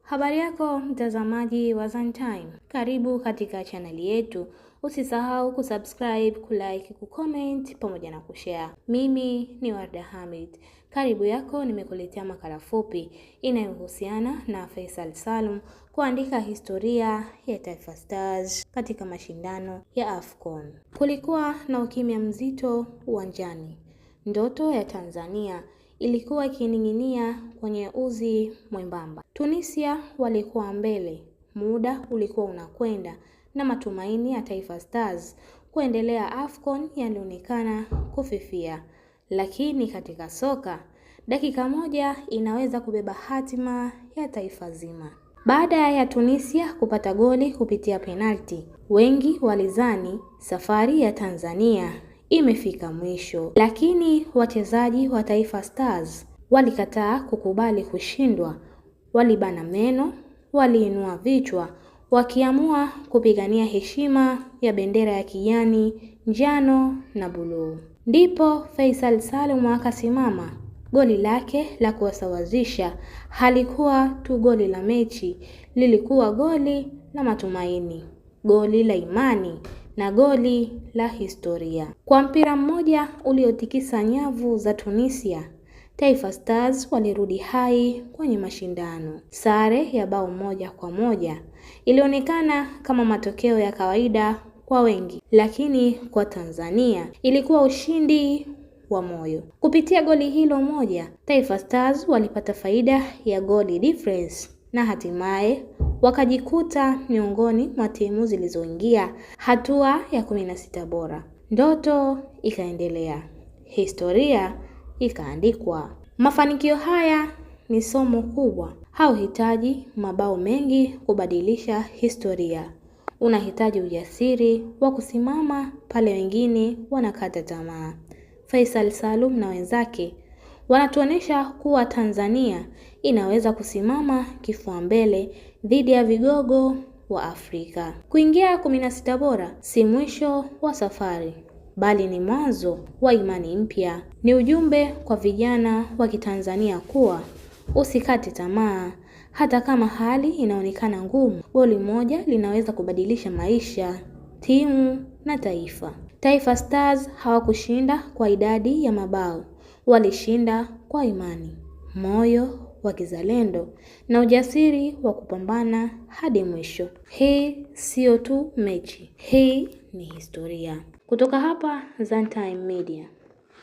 Habari yako mtazamaji wa Zantime. Karibu katika chaneli yetu. Usisahau kusubscribe, kulike, kucomment pamoja na kushare. Mimi ni Warda Hamid. Karibu yako nimekuletea makala fupi inayohusiana na Faisal Salum kuandika historia ya Taifa Stars katika mashindano ya AFCON. Kulikuwa na ukimya mzito uwanjani. Ndoto ya Tanzania ilikuwa ikining'inia kwenye uzi mwembamba. Tunisia walikuwa mbele, muda ulikuwa unakwenda na matumaini ya Taifa Stars kuendelea AFCON yalionekana kufifia. Lakini katika soka, dakika moja inaweza kubeba hatima ya taifa zima. Baada ya Tunisia kupata goli kupitia penalti, wengi walizani safari ya Tanzania imefika mwisho. Lakini wachezaji wa Taifa Stars walikataa kukubali kushindwa. Walibana meno, waliinua vichwa, wakiamua kupigania heshima ya bendera ya kijani, njano na buluu. Ndipo Faisal Salum akasimama. Goli lake la kuwasawazisha halikuwa tu goli la mechi, lilikuwa goli la matumaini, goli la imani na goli la historia. Kwa mpira mmoja uliotikisa nyavu za Tunisia, Taifa Stars walirudi hai kwenye mashindano. Sare ya bao 1-1 ilionekana kama matokeo ya kawaida kwa wengi, lakini kwa Tanzania ilikuwa ushindi wa moyo. Kupitia goli hilo moja, Taifa Stars walipata faida ya goli difference na hatimaye wakajikuta miongoni mwa timu zilizoingia hatua ya 16 bora. Ndoto ikaendelea, historia ikaandikwa. Mafanikio haya ni somo kubwa. Hauhitaji mabao mengi kubadilisha historia. Unahitaji ujasiri wa kusimama pale wengine wanakata tamaa. Faisal Salum na wenzake wanatuonesha kuwa Tanzania inaweza kusimama kifua mbele dhidi ya vigogo wa Afrika. Kuingia 16 bora si mwisho wa safari, bali ni mwanzo wa imani mpya. Ni ujumbe kwa vijana wa Kitanzania kuwa usikate tamaa hata kama hali inaonekana ngumu. Goli moja linaweza kubadilisha maisha, timu na taifa. Taifa Stars hawakushinda kwa idadi ya mabao, walishinda kwa imani, moyo wa kizalendo na ujasiri wa kupambana hadi mwisho. Hii sio tu mechi, hii ni historia. Kutoka hapa Zantime Media,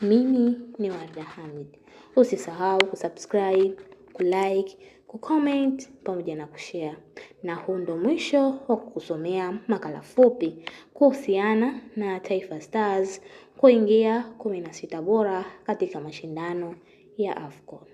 mimi ni Warda Hamid. Usisahau kusubscribe, kulike, kucomment pamoja na kushare. Na huu ndo mwisho wa kukusomea makala fupi kuhusiana na Taifa Stars kuingia 16 bora katika mashindano ya AFCON.